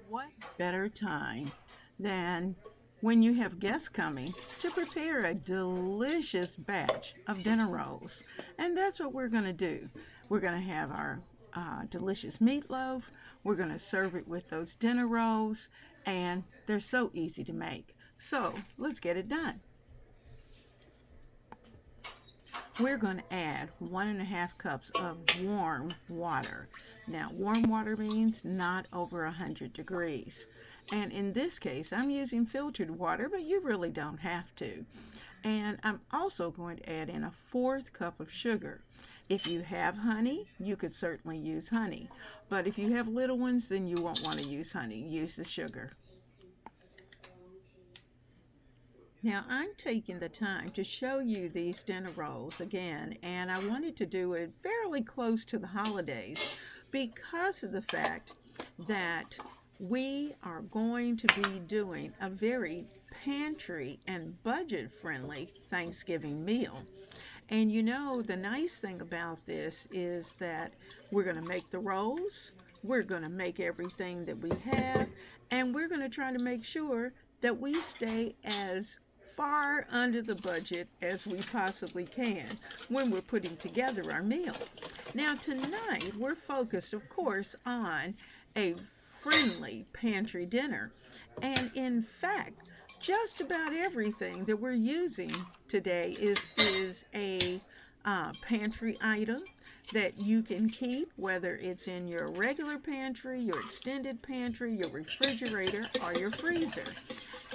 What better time than when you have guests coming to prepare a delicious batch of dinner rolls? And that's what we're going to do. We're going to have our delicious meatloaf. We're going to serve it with those dinner rolls, and they're so easy to make. So let's get it done. We're going to add 1.5 cups of warm water. Now, warm water means not over 100 degrees. And in this case, I'm using filtered water, but you really don't have to. And I'm also going to add in a fourth cup of sugar. If you have honey, you could certainly use honey. But if you have little ones, then you won't want to use honey. Use the sugar. Now, I'm taking the time to show you these dinner rolls again, and I wanted to do it fairly close to the holidays because of the fact that we are going to be doing a very pantry and budget friendly Thanksgiving meal. And you know, the nice thing about this is that we're going to make the rolls, we're going to make everything that we have, and we're going to try to make sure that we stay as far under the budget as we possibly can when we're putting together our meal. Now, tonight we're focused, of course, on a friendly pantry dinner. And in fact, just about everything that we're using today is a pantry item that you can keep, whether it's in your regular pantry, your extended pantry, your refrigerator, or your freezer.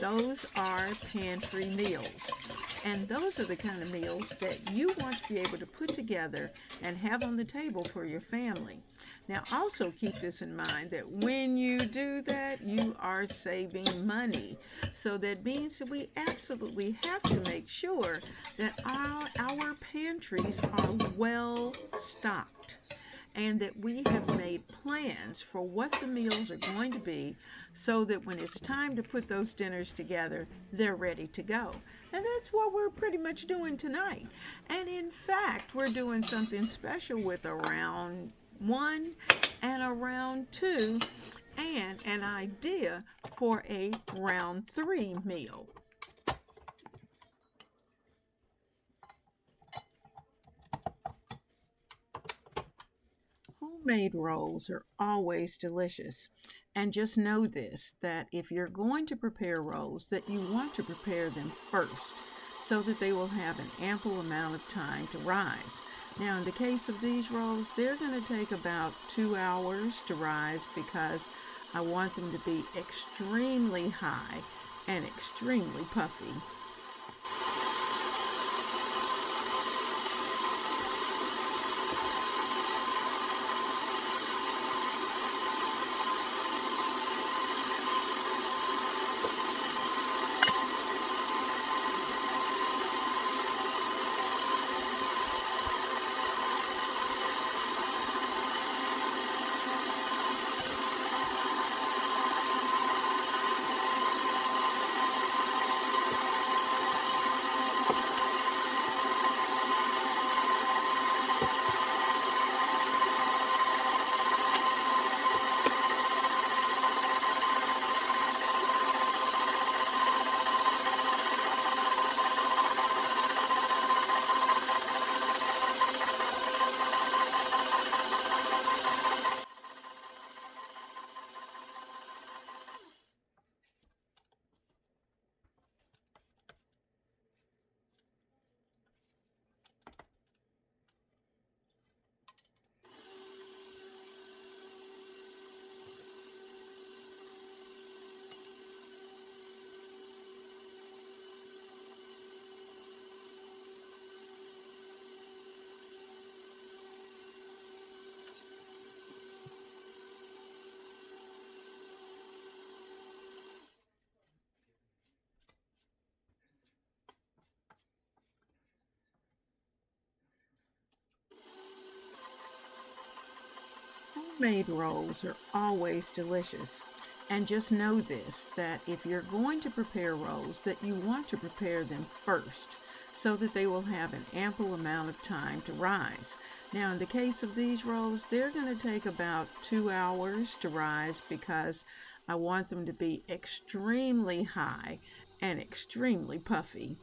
Those are pantry meals. And those are the kind of meals that you want to be able to put together and have on the table for your family. Now, also keep this in mind that when you do that, you are saving money. So that means that we absolutely have to make sure that our pantries are well stocked and that we have made plans for what the meals are going to be so that when it's time to put those dinners together, they're ready to go. And that's what we're pretty much doing tonight. And in fact, we're doing something special with around one and a round two and an idea for a round three meal. Homemade rolls are always delicious. And just know this that if you're going to prepare rolls, that you want to prepare them first so that they will have an ample amount of time to rise. Now, in the case of these rolls, they're going to take about 2 hours to rise because I want them to be extremely high and extremely puffy. Homemade rolls are always delicious. And just know this that if you're going to prepare rolls, that you want to prepare them first so that they will have an ample amount of time to rise. Now, in the case of these rolls, they're going to take about 2 hours to rise because I want them to be extremely high and extremely puffy.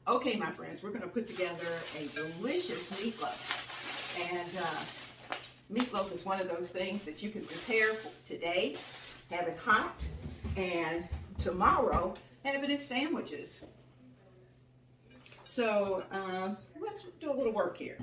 Okay, my friends, we're going to put together a delicious meatloaf. And meatloaf is one of those things that you can prepare for today, have it hot, and tomorrow have it as sandwiches. So let's do a little work here.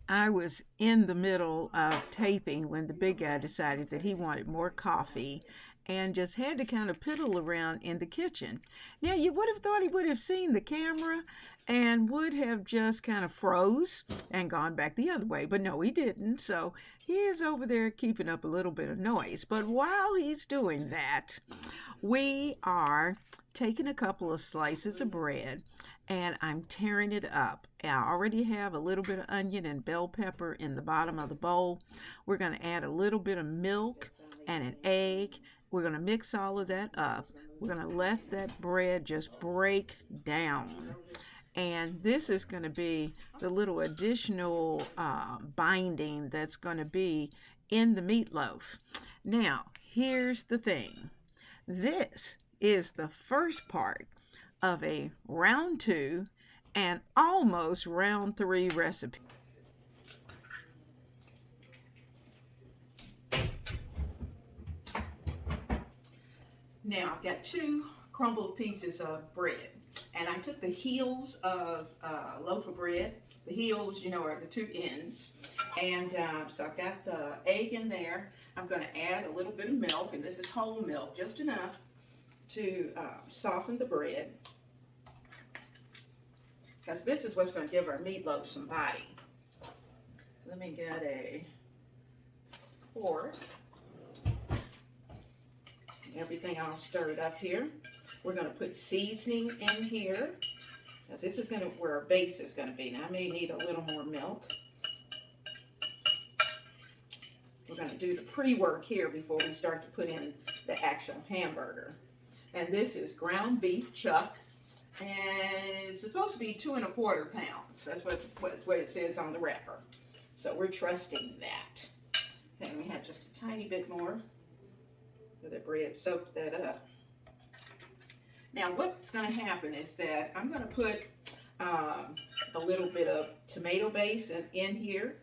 I was in the middle of taping when the big guy decided that he wanted more coffee and just had to kind of piddle around in the kitchen. Now, you would have thought he would have seen the camera and would have just kind of froze and gone back the other way, but no, he didn't. So he is over there keeping up a little bit of noise. But while he's doing that, we are taking a couple of slices of bread and I'm tearing it up. I already have a little bit of onion and bell pepper in the bottom of the bowl. We're going to add a little bit of milk and an egg. We're going to mix all of that up. We're going to let that bread just break down. And this is going to be the little additional binding that's going to be in the meatloaf. Now, here's the thing. This is the first part of a round 2 and almost round 3 recipe. Now I've got 2 crumbled pieces of bread. And I took the heels of a loaf of bread. The heels, you know, are the two ends. And so I've got the egg in there. I'm going to add a little bit of milk, and this is whole milk, just enough to soften the bread. Because this is what's going to give our meatloaf some body. So let me get a fork. Everything all stirred up here. We're going to put seasoning in here, because this is going to where our base is going to be. Now I may need a little more milk. We're going to do the pre-work here before we start to put in the actual hamburger. And this is ground beef chuck, and it's supposed to be 2 1/4 pounds. That's what it says on the wrapper. So we're trusting that. And we have just a tiny bit more of the bread, soak that up. Now what's going to happen is that I'm going to put a little bit of tomato base in here,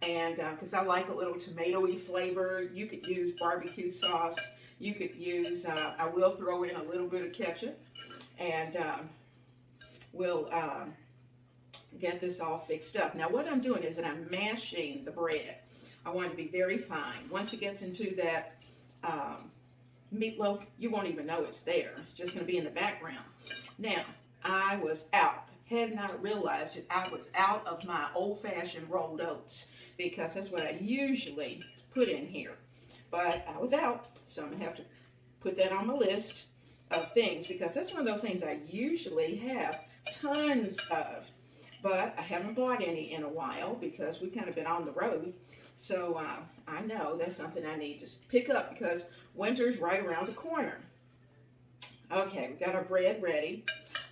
and because I like a little tomatoey flavor. You could use barbecue sauce. You could use, I will throw in a little bit of ketchup, and we'll get this all fixed up. Now what I'm doing is that I'm mashing the bread. I want it to be very fine. Once it gets into that meatloaf, you won't even know it's there. It's just going to be in the background. Now, I was out. Had not realized that I was out of my old-fashioned rolled oats, because that's what I usually put in here. But I was out, so I'm going to have to put that on my list of things, because that's one of those things I usually have tons of. But I haven't bought any in a while because we've kind of been on the road. So I know that's something I need to pick up, because winter's right around the corner. Okay, we got our bread ready.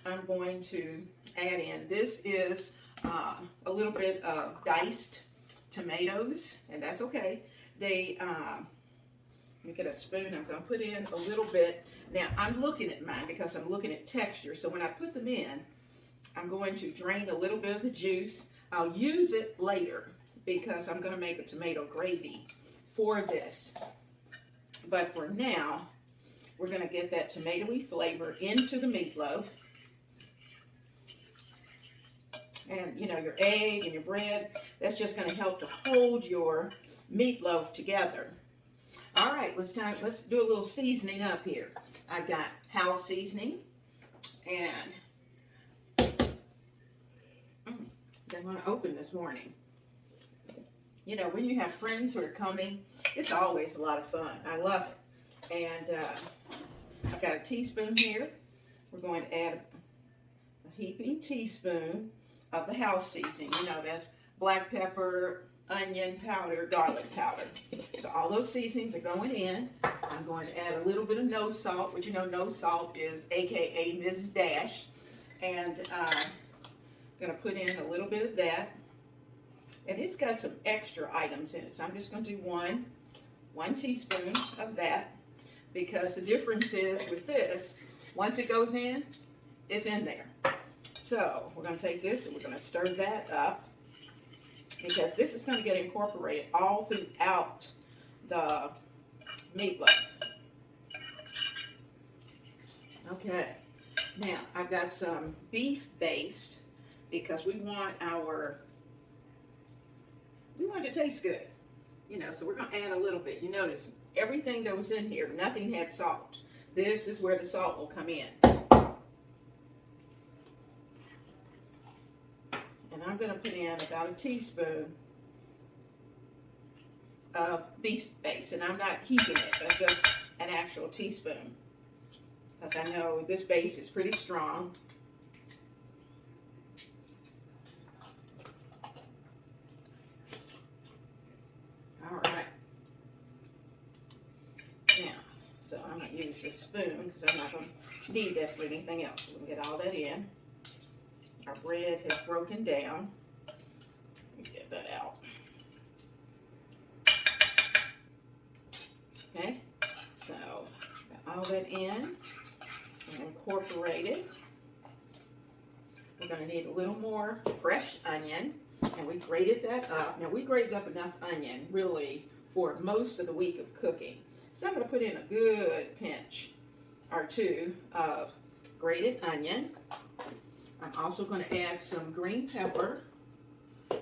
I'm going to add in, this is a little bit of diced tomatoes, and that's okay. Let me get a spoon. I'm going to put in a little bit. Now, I'm looking at mine because I'm looking at texture. So when I put them in, I'm going to drain a little bit of the juice. I'll use it later because I'm going to make a tomato gravy for this. But for now, we're going to get that tomatoey flavor into the meatloaf. And, you know, your egg and your bread, that's just going to help to hold your meatloaf together. All right, let's do a little seasoning up here. I've got house seasoning, and they want to open this morning. You know, when you have friends who are coming, it's always a lot of fun. I love it. And I've got a teaspoon here. We're going to add a heaping teaspoon of the house seasoning. You know, that's black pepper, onion powder, garlic powder. So all those seasonings are going in. I'm going to add a little bit of no salt, which you know no salt is AKA Mrs. Dash. And I'm going to put in a little bit of that. And it's got some extra items in it. So I'm just going to do one teaspoon of that, because the difference is with this, once it goes in, it's in there. So we're going to take this and we're going to stir that up, because this is going to get incorporated all throughout the meatloaf. Okay, now I've got some beef based, because we want it to taste good. You know, so we're going to add a little bit. You notice everything that was in here, nothing had salt. This is where the salt will come in. And I'm going to put in about a teaspoon of beef base. And I'm not heaping it, that's just an actual teaspoon, because I know this base is pretty strong. All right. Now, so I'm going to use this spoon because I'm not going to need that for anything else. We'll get all that in. Our bread has broken down. Let me get that out. Okay, so got all that in and incorporated. We're going to need a little more fresh onion, and we grated that up. Now we grated up enough onion really for most of the week of cooking. So I'm going to put in a good pinch or two of grated onion. I'm also going to add some green pepper.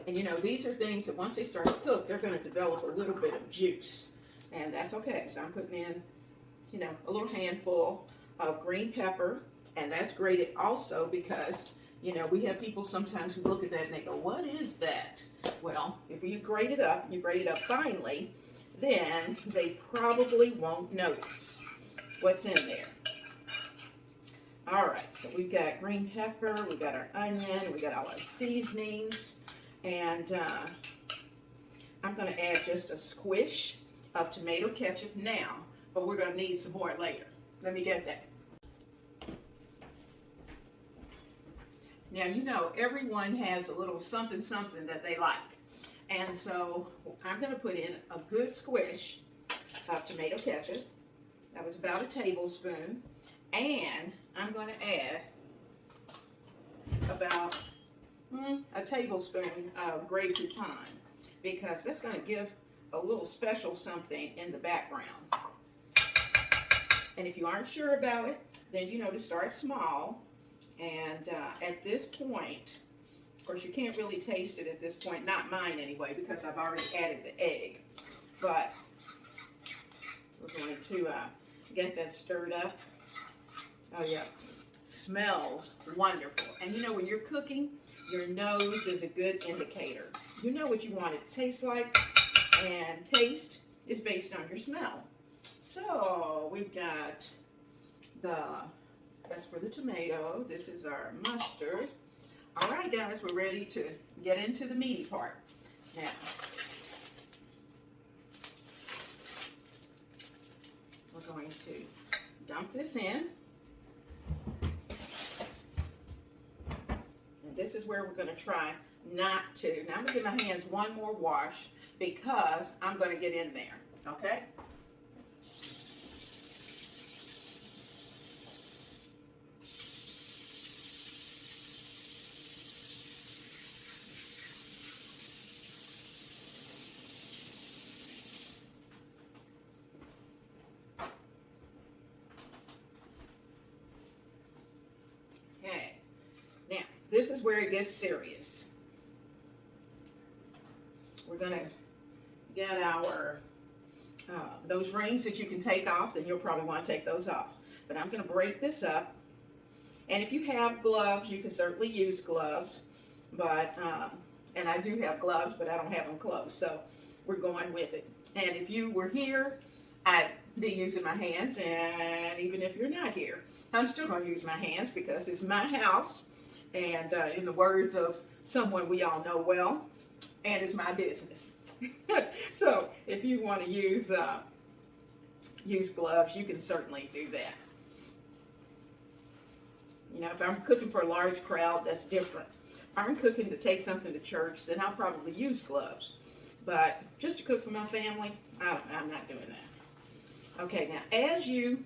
And you know, these are things that once they start to cook, they're going to develop a little bit of juice. And that's okay. So I'm putting in, you know, a little handful of green pepper. And that's grated also because, you know, we have people sometimes who look at that and they go, what is that? Well, if you grate it up finely, then they probably won't notice what's in there. All right, so we've got green pepper, we've got our onion, we got all our seasonings, and I'm going to add just a squish of tomato ketchup now, but we're going to need some more later. Let me get that. Now, you know, everyone has a little something that they like. And so I'm going to put in a good squish of tomato ketchup. That was about a tablespoon. And I'm going to add about a tablespoon of grated thyme, because that's going to give a little special something in the background. And if you aren't sure about it, then you know to start small. And at this point, of course, you can't really taste it at this point, not mine anyway, because I've already added the egg. But we're going to get that stirred up. Oh yeah, smells wonderful. And you know, when you're cooking, your nose is a good indicator. You know what you want it to taste like, and taste is based on your smell. So we've got that's for the tomato. This is our mustard. All right, guys, we're ready to get into the meaty part. Now, we're going to dump this in. And this is where we're going to try not to. Now I'm going to give my hands one more wash because I'm going to get in there, okay? Okay, now this is where it gets serious. We're going to get our, those rings that you can take off, then you'll probably want to take those off. But I'm going to break this up. And if you have gloves, you can certainly use gloves. But, and I do have gloves, but I don't have them close. So we're going with it. And if you were here, I'd be using my hands. And even if you're not here, I'm still going to use my hands because it's my house. And in the words of someone we all know well, and it's my business. So if you want to use gloves, you can certainly do that. You know, if I'm cooking for a large crowd, that's different. If I'm cooking to take something to church, then I'll probably use gloves. But just to cook for my family, I'm not doing that. Okay, now as you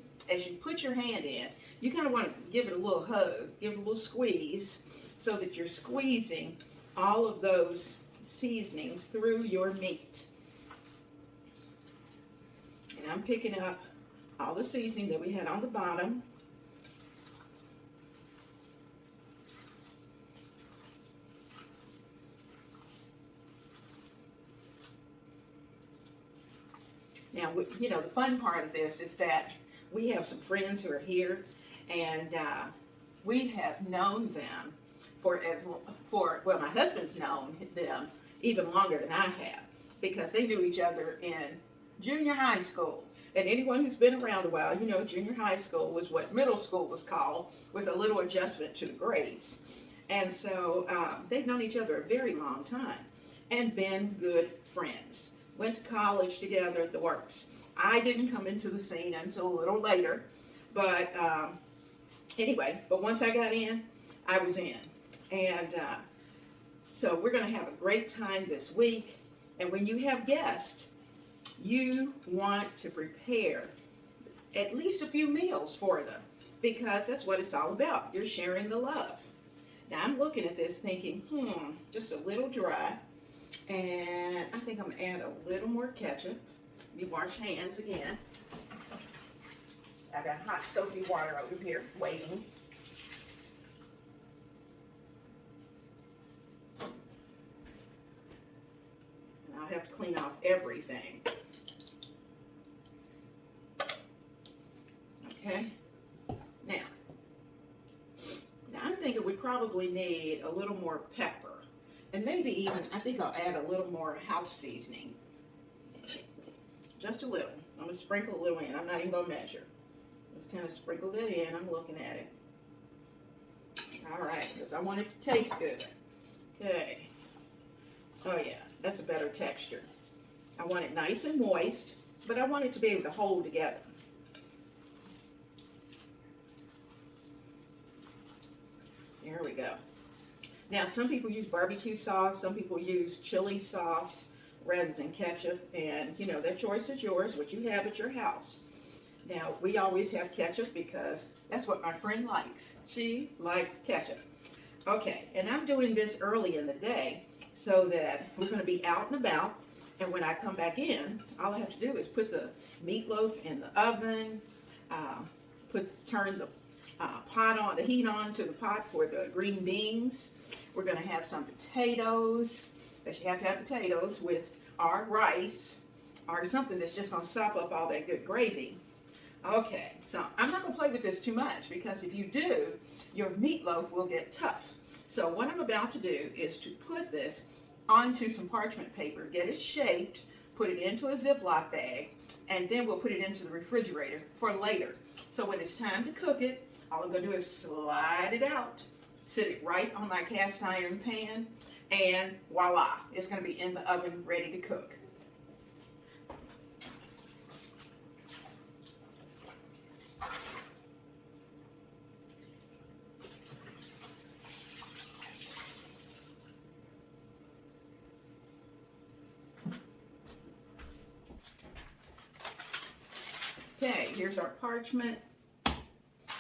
put your hand in, you kind of want to give it a little hug, give it a little squeeze, so that you're squeezing all of those seasonings through your meat. And I'm picking up all the seasoning that we had on the bottom. Now, you know, the fun part of this is that we have some friends who are here, and we have known them well, my husband's known them even longer than I have, because they knew each other in junior high school. And anyone who's been around a while, you know, junior high school was what middle school was called, with a little adjustment to the grades. And so they've known each other a very long time and been good friends. Went to college together at the works. I didn't come into the scene until a little later, but anyway, but once I got in, I was in. And so we're going to have a great time this week. And when you have guests, you want to prepare at least a few meals for them, because that's what it's all about. You're sharing the love. Now I'm looking at this thinking, just a little dry. And I think I'm going to add a little more ketchup. Let me wash hands again. I got hot soapy water over here waiting. And I'll have to clean off everything. Okay. Now I'm thinking we probably need a little more pepper. And maybe even, I think I'll add a little more house seasoning. Just a little. I'm going to sprinkle a little in. I'm not even going to measure. Just kind of sprinkle that in. I'm looking at it. All right, because I want it to taste good. Okay. Oh yeah, that's a better texture. I want it nice and moist, but I want it to be able to hold together. There we go. Now, some people use barbecue sauce. Some people use chili sauce rather than ketchup. And, you know, that choice is yours, what you have at your house. Now, we always have ketchup because that's what my friend likes. She likes ketchup. Okay, and I'm doing this early in the day so that we're going to be out and about. And when I come back in, all I have to do is put the meatloaf in the oven, turn the pot on, the heat on to the pot for the green beans. We're going to have some potatoes, because you have to have potatoes with our rice, or something that's just going to sop up all that good gravy. Okay, so I'm not going to play with this too much, because if you do, your meatloaf will get tough. So what I'm about to do is to put this onto some parchment paper, get it shaped, put it into a Ziploc bag, and then we'll put it into the refrigerator for later. So when it's time to cook it, all I'm going to do is slide it out, sit it right on my cast iron pan, and voila, it's going to be in the oven ready to cook. Okay, here's our parchment.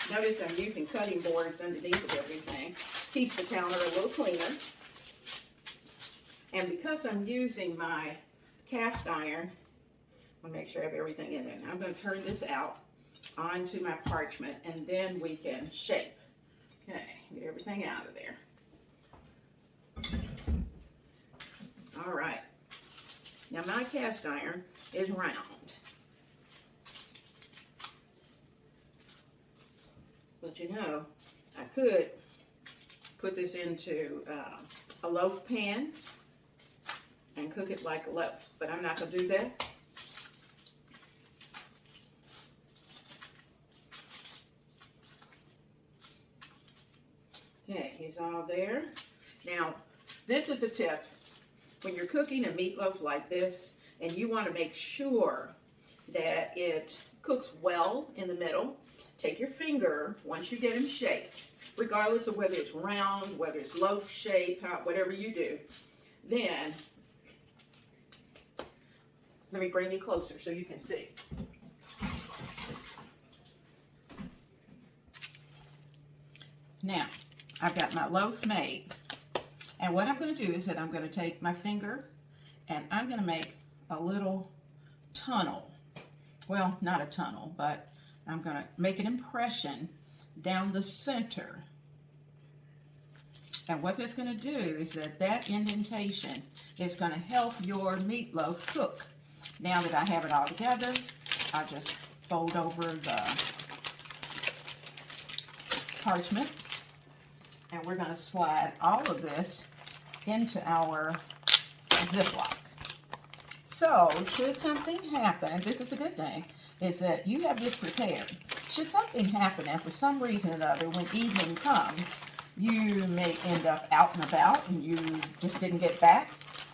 Notice I'm using cutting boards underneath of everything. Keeps the counter a little cleaner. And because I'm using my cast iron, I'll make sure I have everything in there. Now I'm going to turn this out onto my parchment, and then we can shape. Okay, get everything out of there. All right. Now my cast iron is round. But you know, I could put this into a loaf pan and cook it like a loaf, but I'm not going to do that. Okay, he's all there. Now, this is a tip. When you're cooking a meatloaf like this, and you want to make sure that it cooks well in the middle, take your finger, once you get them shaped, regardless of whether it's round, whether it's loaf shape, whatever you do, then, let me bring you closer so you can see. Now, I've got my loaf made, and what I'm going to do is that I'm going to take my finger, and I'm going to make a little tunnel. Well, not a tunnel, but I'm going to make an impression down the center. And what that's going to do is that indentation is going to help your meatloaf cook. Now that I have it all together, I'll just fold over the parchment, and we're going to slide all of this into our Ziploc. So, should something happen, and this is a good thing, is that you have this prepared. Should something happen, and for some reason or another, when evening comes, you may end up out and about and you just didn't get back,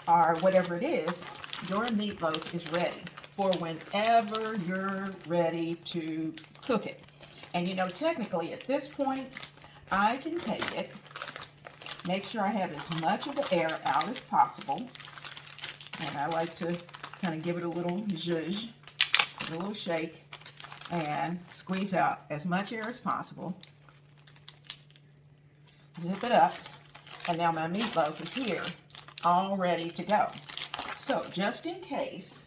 or whatever it is, your meatloaf is ready for whenever you're ready to cook it. And you know, technically at this point, I can take it, make sure I have as much of the air out as possible, and I like to kind of give it a little zhuzh, a little shake, and squeeze out as much air as possible. Zip it up, and now my meatloaf is here, all ready to go. So, just in case,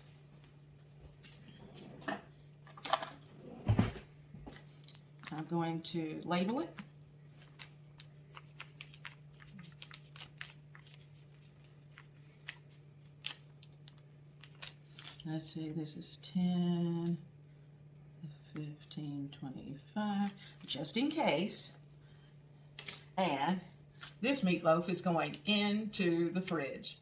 going to label it. Let's see, this is 10, 15, 25, just in case. And this meatloaf is going into the fridge.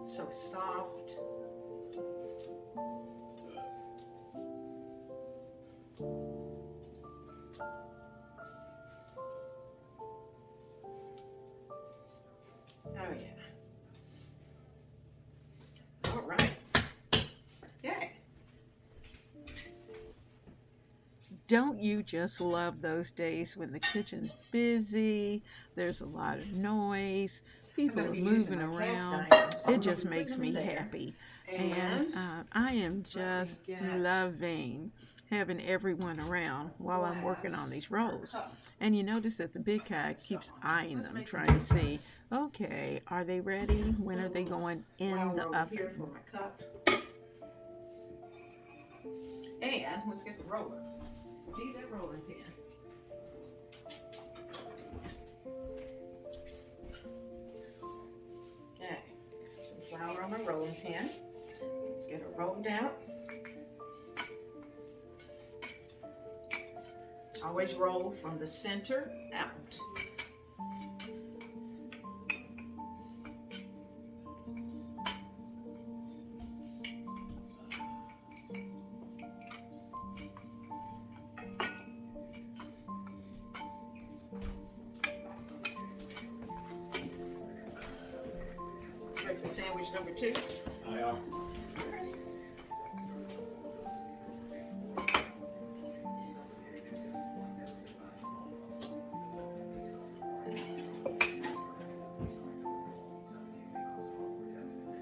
So soft. Oh yeah. All right. Okay. Don't you just love those days when the kitchen's busy, there's a lot of noise, people are moving around? It just makes me happy. And I am just loving having everyone around while I'm working on these rolls. And you notice that the big guy keeps eyeing them, trying to see, okay, are they ready? When are they going in the oven? And let's get the roller. Need that rolling pin. Okay, some flour on my rolling pin. Let's get it rolled out. Always roll from the center out. Ready for sandwich number 2? Yeah.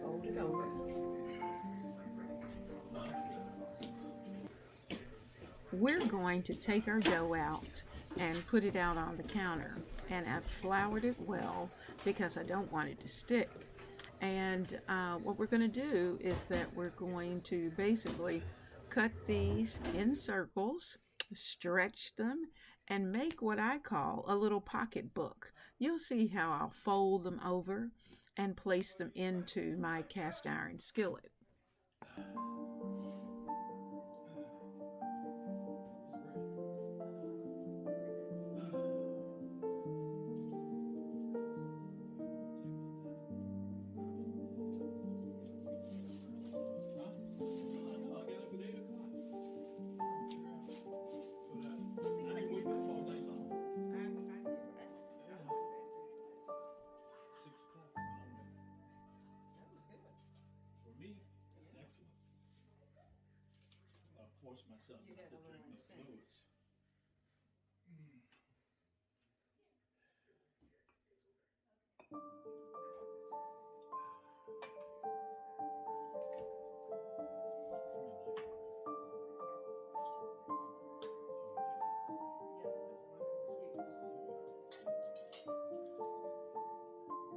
Fold it over. We're going to take our dough out and put it out on the counter. And I've floured it well because I don't want it to stick. And what we're going to do is that we're going to basically cut these in circles, stretch them, and make what I call a little pocketbook. You'll see how I'll fold them over and place them into my cast iron skillet. Force myself not to drink no fluids.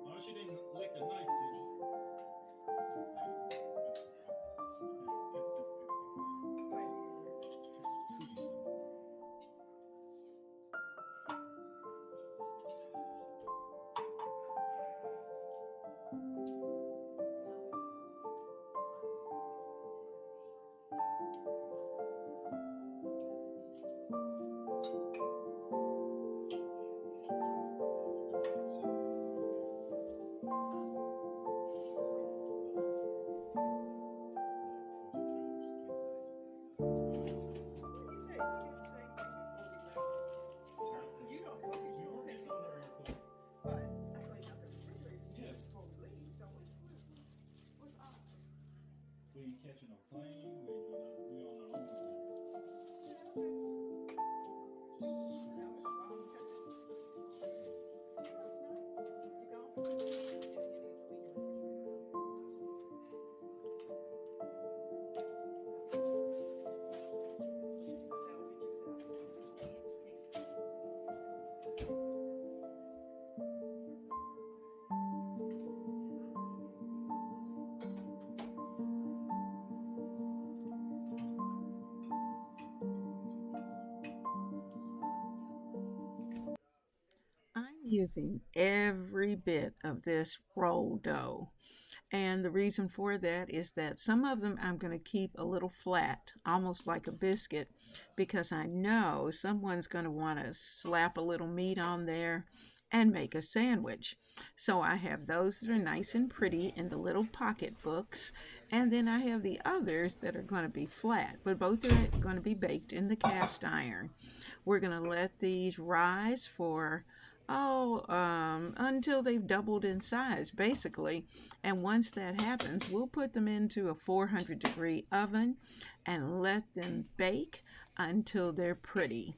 No, she didn't lick the knife, did you? using every bit of this roll dough. And the reason for that is that some of them I'm going to keep a little flat, almost like a biscuit, because I know someone's going to want to slap a little meat on there and make a sandwich. So I have those that are nice and pretty in the little pocket books, and then I have the others that are going to be flat, but both are going to be baked in the cast iron. We're going to let these rise for until they've doubled in size, basically. And once that happens, we'll put them into a 400-degree oven and let them bake until they're pretty.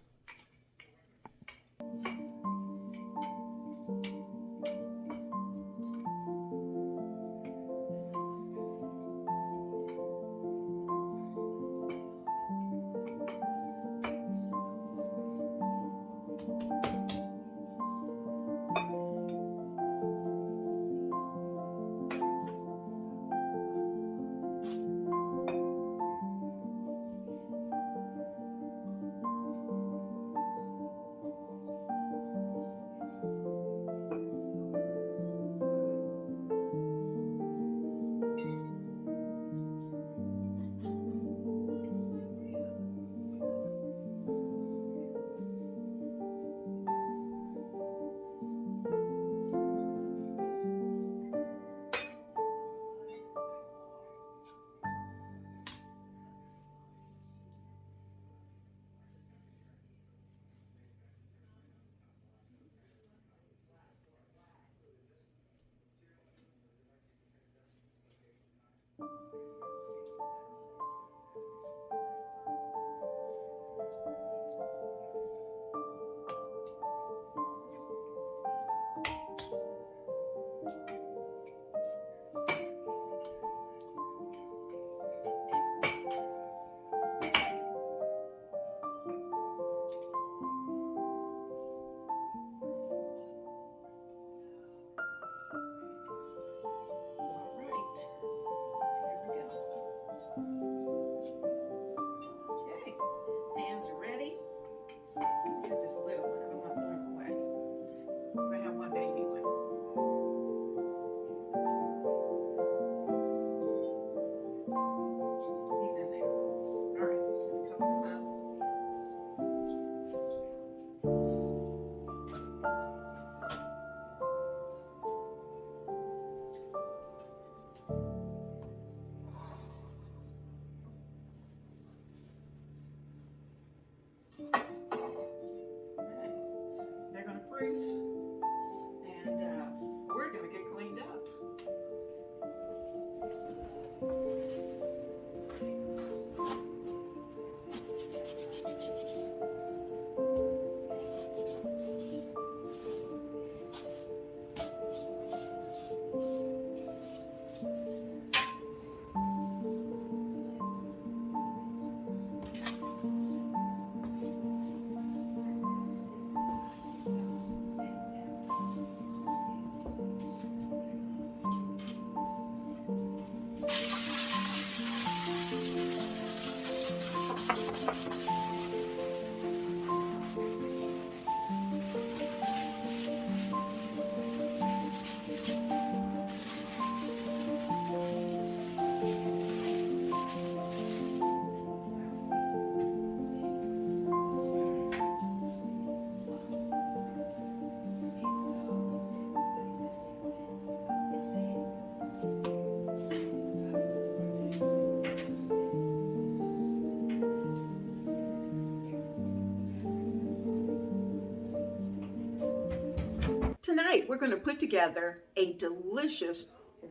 Tonight, we're going to put together a delicious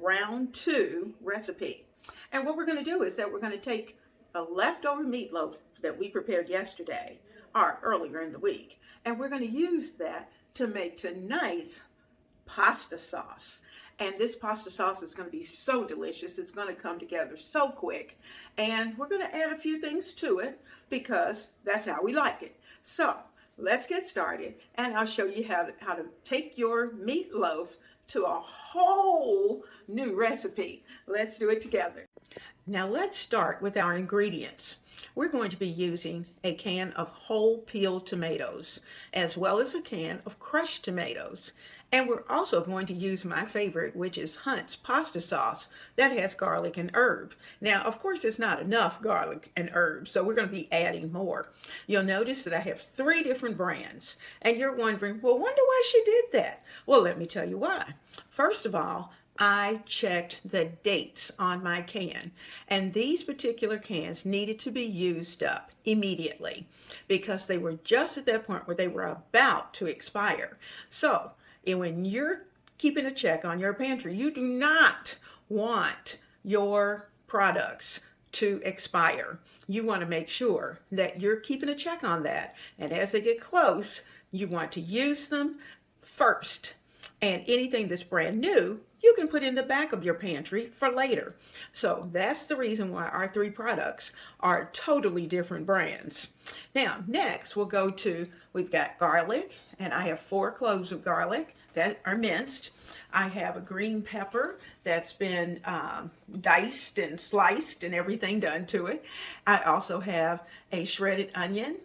round 2 recipe. And what we're going to do is that we're going to take a leftover meatloaf that we prepared yesterday or earlier in the week, and we're going to use that to make tonight's pasta sauce. And this pasta sauce is going to be so delicious. It's going to come together so quick. And we're going to add a few things to it because that's how we like it. So let's get started, and I'll show you how to take your meatloaf to a whole new recipe. Let's do it together. Now let's start with our ingredients. We're going to be using a can of whole peeled tomatoes, as well as a can of crushed tomatoes. And we're also going to use my favorite, which is Hunt's pasta sauce that has garlic and herb. Now, of course, it's not enough garlic and herb, so we're going to be adding more. You'll notice that I have 3 different brands, and you're wondering, well, wonder why she did that. Well, let me tell you why. First of all, I checked the dates on my can, and these particular cans needed to be used up immediately because they were just at that point where they were about to expire. So, when you're keeping a check on your pantry, you do not want your products to expire. You want to make sure that you're keeping a check on that, and as they get close, you want to use them first. And anything that's brand new, you can put in the back of your pantry for later. So that's the reason why our 3 products are totally different brands. Now, next we've got garlic, and I have 4 cloves of garlic that are minced. I have a green pepper that's been diced and sliced and everything done to it. I also have a shredded onion,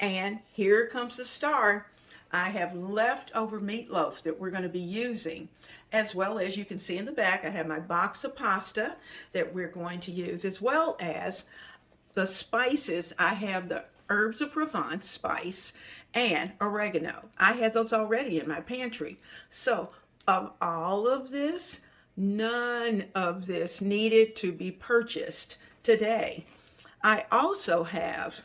and here comes the star. I have leftover meatloaf that we're going to be using, as well as you can see in the back, I have my box of pasta that we're going to use, as well as the spices. I have the herbs of Provence spice and oregano. I had those already in my pantry. So of all of this, none of this needed to be purchased today. I also have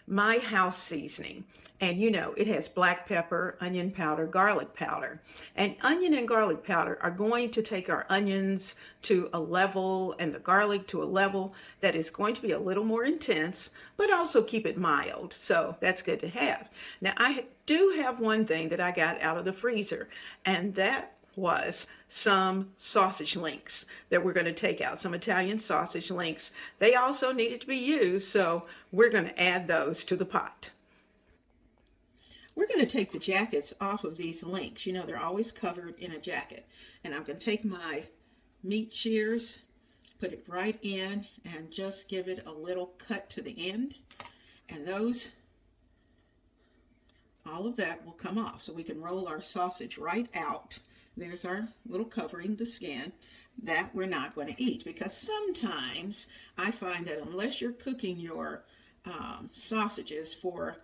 my house seasoning, and it has black pepper, onion powder, garlic powder, and onion and garlic powder are going to take our onions to a level and the garlic to a level that is going to be a little more intense, but also keep it mild. So that's good to have. Now I do have one thing that I got out of the freezer, and that was some sausage links that we're going to take out, some Italian sausage links. They also needed to be used, so we're going to add those to the pot. We're going to take the jackets off of these links. They're always covered in a jacket. And I'm going to take my meat shears, put it right in, and just give it a little cut to the end. And all of that will come off, so we can roll our sausage right out. There's our little covering, the skin, that we're not going to eat, because sometimes I find that unless you're cooking your sausages for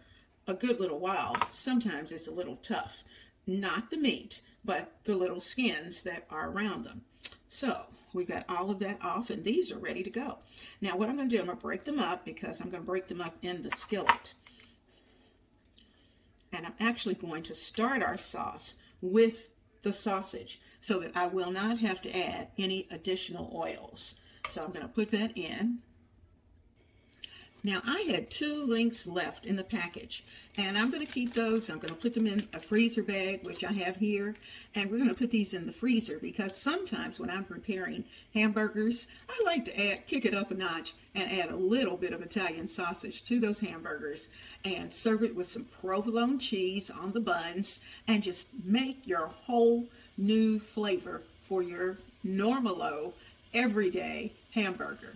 a good little while, sometimes it's a little tough. Not the meat, but the little skins that are around them. So we got all of that off, and these are ready to go. Now what I'm going to do, I'm going to break them up, because I'm going to break them up in the skillet. And I'm actually going to start our sauce with the sausage so that I will not have to add any additional oils. So I'm going to put that in. Now I had 2 links left in the package, and I'm going to keep those. I'm going to put them in a freezer bag, which I have here, and we're going to put these in the freezer, because sometimes when I'm preparing hamburgers, I like to kick it up a notch and add a little bit of Italian sausage to those hamburgers and serve it with some provolone cheese on the buns, and just make your whole new flavor for your normalo everyday hamburger.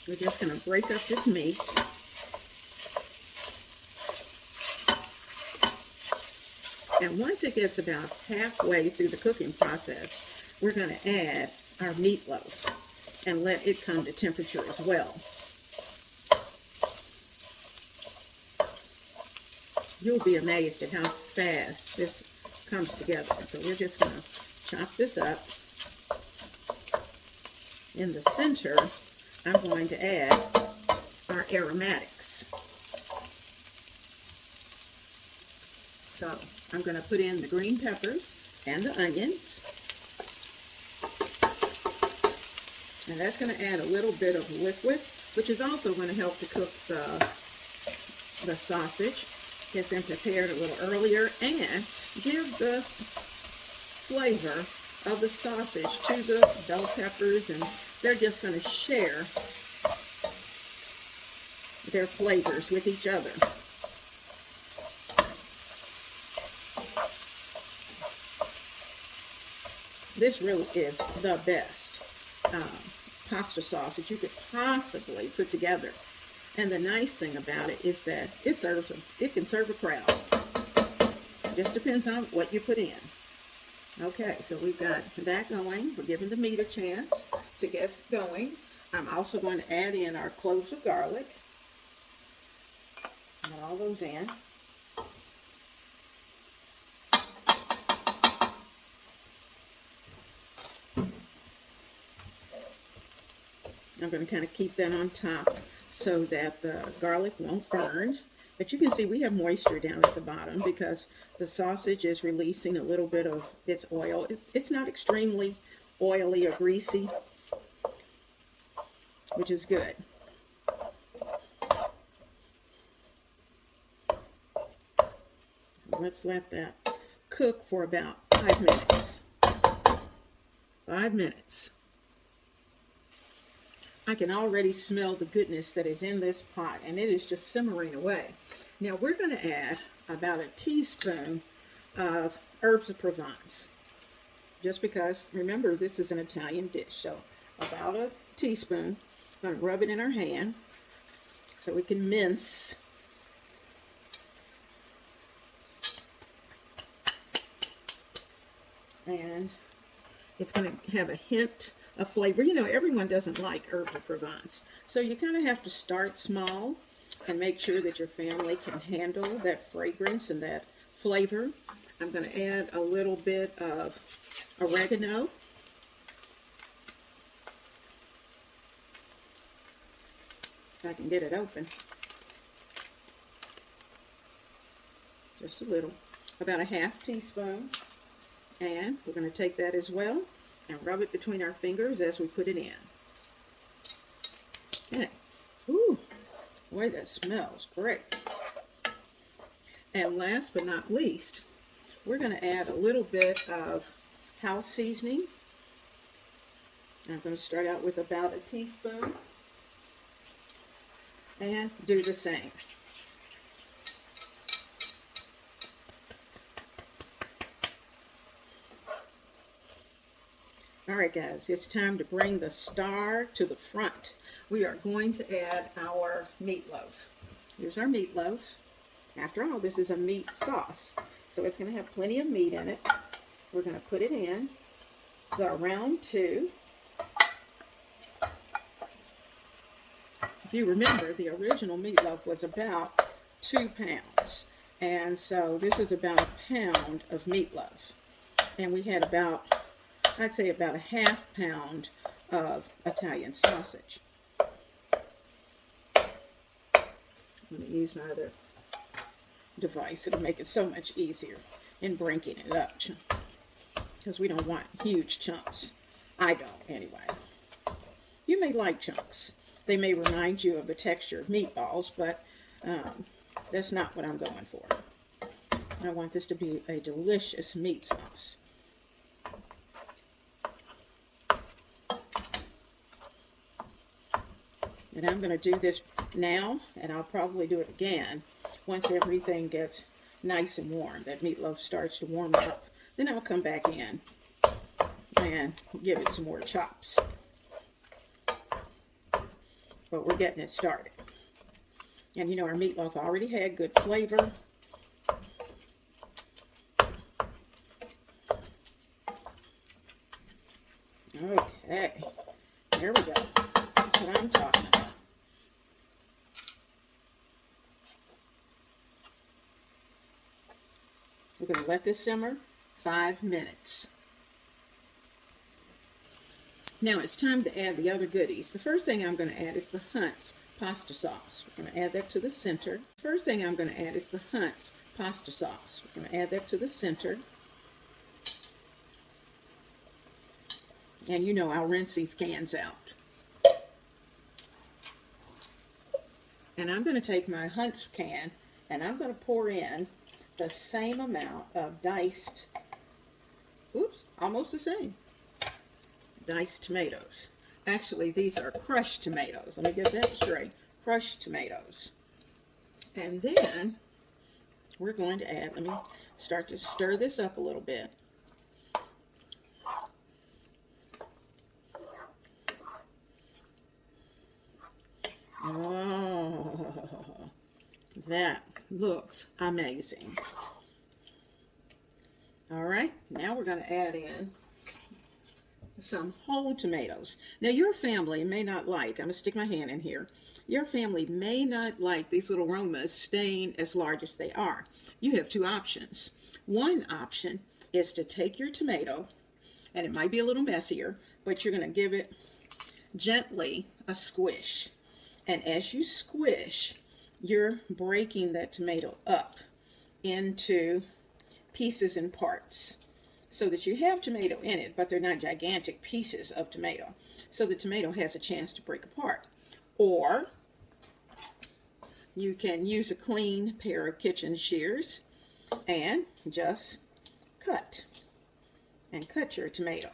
We're just going to break up this meat. And once it gets about halfway through the cooking process, we're going to add our meatloaf and let it come to temperature as well. You'll be amazed at how fast this comes together. So we're just going to chop this up. In the center, I'm going to add our aromatics. So I'm going to put in the green peppers and the onions. And that's going to add a little bit of liquid, which is also going to help to cook the sausage, get them prepared a little earlier, and give the flavor of the sausage to the bell peppers, and they're just going to share their flavors with each other. This really is the best pasta sauce that you could possibly put together. And the nice thing about it is that it can serve a crowd. Just depends on what you put in. Okay, so we've got that going. We're giving the meat a chance to get going. I'm also going to add in our cloves of garlic. Put all those in. I'm going to kind of keep that on top so that the garlic won't burn. But you can see we have moisture down at the bottom because the sausage is releasing a little bit of its oil. It's not extremely oily or greasy, which is good. Let's let that cook for about 5 minutes. 5 minutes. I can already smell the goodness that is in this pot, and it is just simmering away. Now we're going to add about a teaspoon of herbs of Provence. Just because, remember, this is an Italian dish, so about a teaspoon. I'm going to rub it in our hand so we can mince. And it's going to have a hint of flavor. You know, everyone doesn't like herbs of Provence, so you kind of have to start small and make sure that your family can handle that fragrance and that flavor. I'm going to add a little bit of oregano. If I can get it open. Just a little. About a half teaspoon. And we're going to take that as well and rub it between our fingers as we put it in. Okay. Ooh, boy, that smells great. And last but not least, we're going to add a little bit of house seasoning. I'm going to start out with about a teaspoon and do the same. Alright guys, it's time to bring the star to the front. We are going to add our meatloaf. Here's our meatloaf. After all, this is a meat sauce, so it's going to have plenty of meat in it. We're going to put it in the round 2. If you remember, the original meatloaf was about 2 pounds, and so this is about a pound of meatloaf. And we had about, I'd say about a half pound of Italian sausage. I'm going to use my other device. It'll make it so much easier in breaking it up, because we don't want huge chunks. I don't, anyway. You may like chunks. They may remind you of the texture of meatballs, but that's not what I'm going for. I want this to be a delicious meat sauce. And I'm going to do this now, and I'll probably do it again once everything gets nice and warm. That meatloaf starts to warm up. Then I'll come back in and give it some more chops. But we're getting it started. And you know, our meatloaf already had good flavor. Okay, there we go. That's what I'm talking about. We're going to let this simmer 5 minutes. Now it's time to add the other goodies. The first thing I'm going to add is the Hunt's pasta sauce. We're going to add that to the center. First thing I'm going to add is the Hunt's pasta sauce. We're going to add that to the center. And you know, I'll rinse these cans out. And I'm going to take my Hunt's can and I'm going to pour in the same amount of diced, almost the same, diced tomatoes. Actually, these are crushed tomatoes. Let me get that straight. Crushed tomatoes. And then we're going to add, let me start to stir this up a little bit. Oh, that looks amazing. All right, now we're going to add in some whole tomatoes. Now your family may not like, I'm going to stick my hand in here, your family may not like these little Romas staying as large as they are. You have two options. One option is to take your tomato, and it might be a little messier, but you're going to give it gently a squish. And as you squish, you're breaking that tomato up into pieces and parts, so that you have tomato in it, but they're not gigantic pieces of tomato. So the tomato has a chance to break apart. Or you can use a clean pair of kitchen shears and just cut your tomato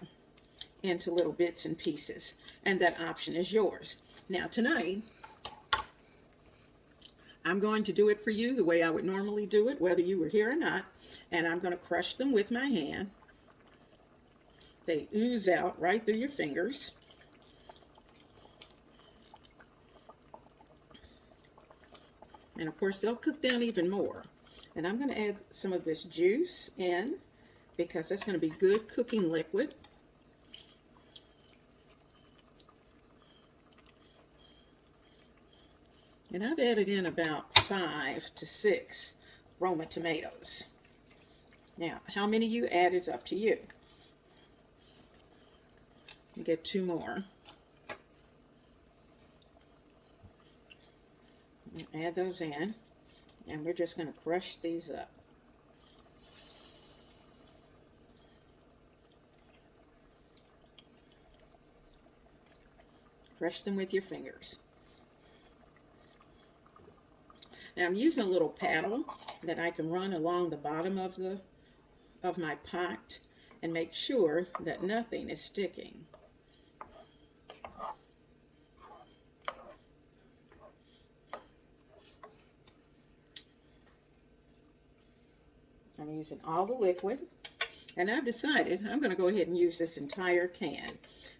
into little bits and pieces. And that option is yours. Now tonight, I'm going to do it for you the way I would normally do it, whether you were here or not. And I'm going to crush them with my hand. They ooze out right through your fingers. And of course, they'll cook down even more. And I'm going to add some of this juice in, because that's going to be good cooking liquid. And I've added in about 5 to 6 Roma tomatoes. Now, how many you add is up to you. Get 2 more. Add those in, and we're just going to crush these up. Crush them with your fingers. Now I'm using a little paddle that I can run along the bottom of my pot and make sure that nothing is sticking. I'm using all the liquid, and I've decided I'm going to go ahead and use this entire can.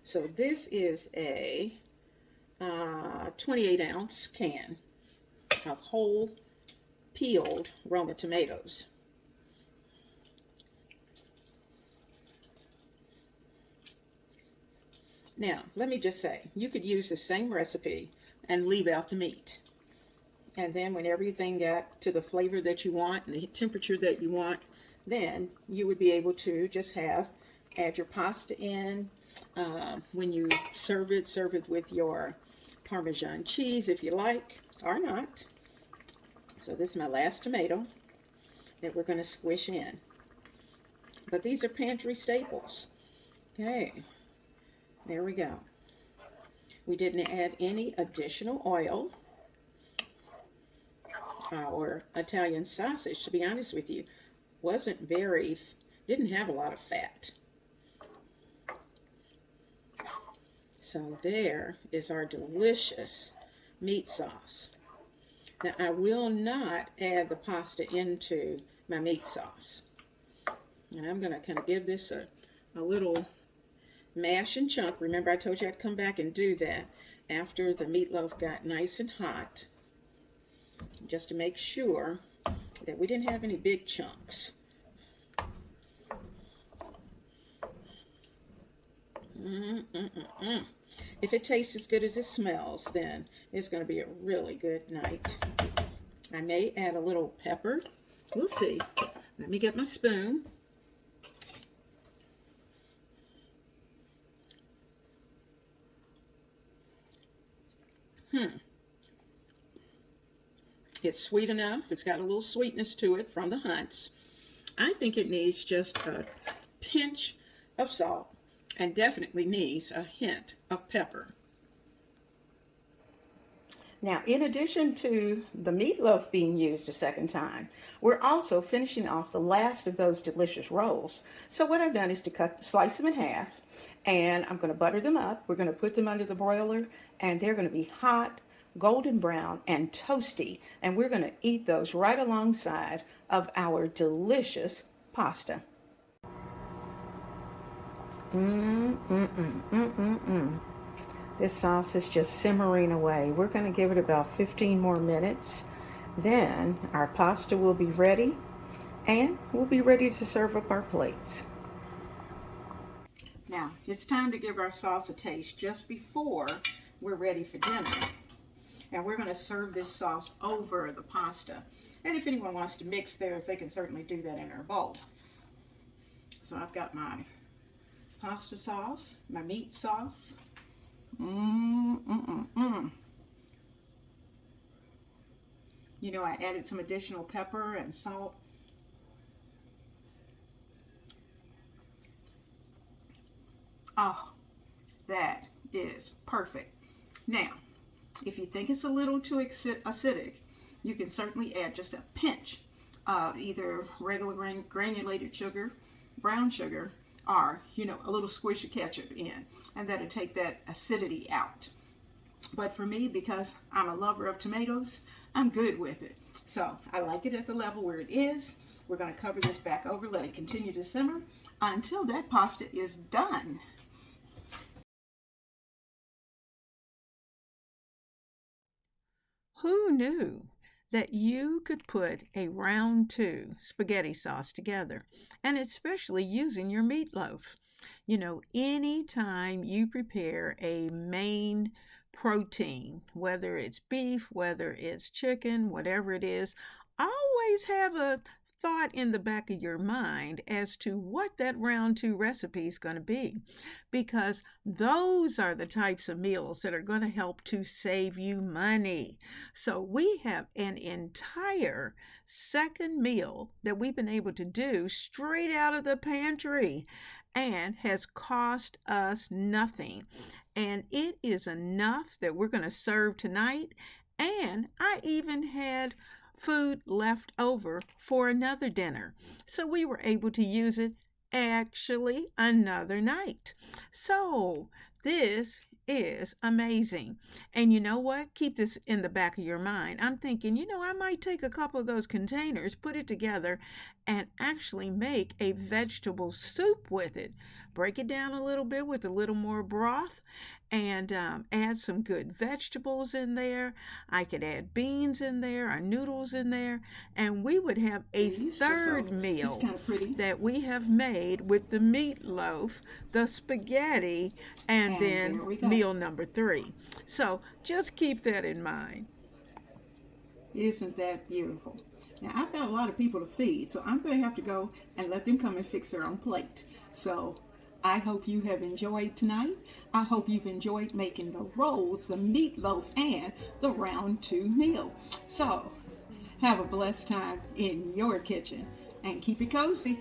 So this is a 28-ounce can of whole peeled Roma tomatoes. Now, let me just say, you could use the same recipe and leave out the meat. And then when everything got to the flavor that you want and the temperature that you want, then you would be able to just add your pasta in. When you serve it with your Parmesan cheese if you like, or not. So this is my last tomato that we're going to squish in. But these are pantry staples. Okay, there we go. We didn't add any additional oil. Our Italian sausage, to be honest with you, didn't have a lot of fat. So there is our delicious meat sauce. Now I will not add the pasta into my meat sauce. And I'm going to kind of give this a little mash and chunk. Remember, I told you I'd come back and do that after the meatloaf got nice and hot, just to make sure that we didn't have any big chunks. If it tastes as good as it smells, then it's going to be a really good night. I may add a little pepper. We'll see. Let me get my spoon. It's sweet enough. It's got a little sweetness to it from the hunts. I think it needs just a pinch of salt, and definitely needs a hint of pepper. Now, in addition to the meatloaf being used a second time, we're also finishing off the last of those delicious rolls. So what I've done is to slice them in half, and I'm going to butter them up. We're going to put them under the broiler, and they're going to be hot, golden brown, and toasty. And we're going to eat those right alongside of our delicious pasta. This sauce is just simmering away. We're going to give it about 15 more minutes. Then our pasta will be ready and we'll be ready to serve up our plates. Now, it's time to give our sauce a taste just before we're ready for dinner. And we're going to serve this sauce over the pasta. And if anyone wants to mix theirs, they can certainly do that in their bowl. So I've got my pasta sauce, my meat sauce. You know, I added some additional pepper and salt. Oh, that is perfect. Now, if you think it's a little too acidic, you can certainly add just a pinch of either regular granulated sugar, brown sugar, or, you know, a little squish of ketchup in, and that'll take that acidity out. But for me, because I'm a lover of tomatoes, I'm good with it. So I like it at the level where it is. We're going to cover this back over, let it continue to simmer until that pasta is done. Who knew that you could put a round 2 spaghetti sauce together, and especially using your meatloaf? You know, anytime you prepare a main protein, whether it's beef, whether it's chicken, whatever it is, always have a thought in the back of your mind as to what that round 2 recipe is going to be, because those are the types of meals that are going to help to save you money. So we have an entire second meal that we've been able to do straight out of the pantry and has cost us nothing. And it is enough that we're going to serve tonight. And I even had food left over for another dinner. So we were able to use it actually another night. So this is amazing. And you know what? Keep this in the back of your mind. I'm thinking, you know, I might take a couple of those containers, put it together, and actually make a vegetable soup with it. Break it down a little bit with a little more broth and add some good vegetables in there. I could add beans in there or noodles in there, and we would have a third meal that we have made with the meatloaf, the spaghetti, and then meal number 3. So just keep that in mind. Isn't that beautiful? Now, I've got a lot of people to feed, so I'm going to have to go and let them come and fix their own plate. So I hope you have enjoyed tonight. I hope you've enjoyed making the rolls, the meatloaf, and the round 2 meal. So have a blessed time in your kitchen and keep it cozy.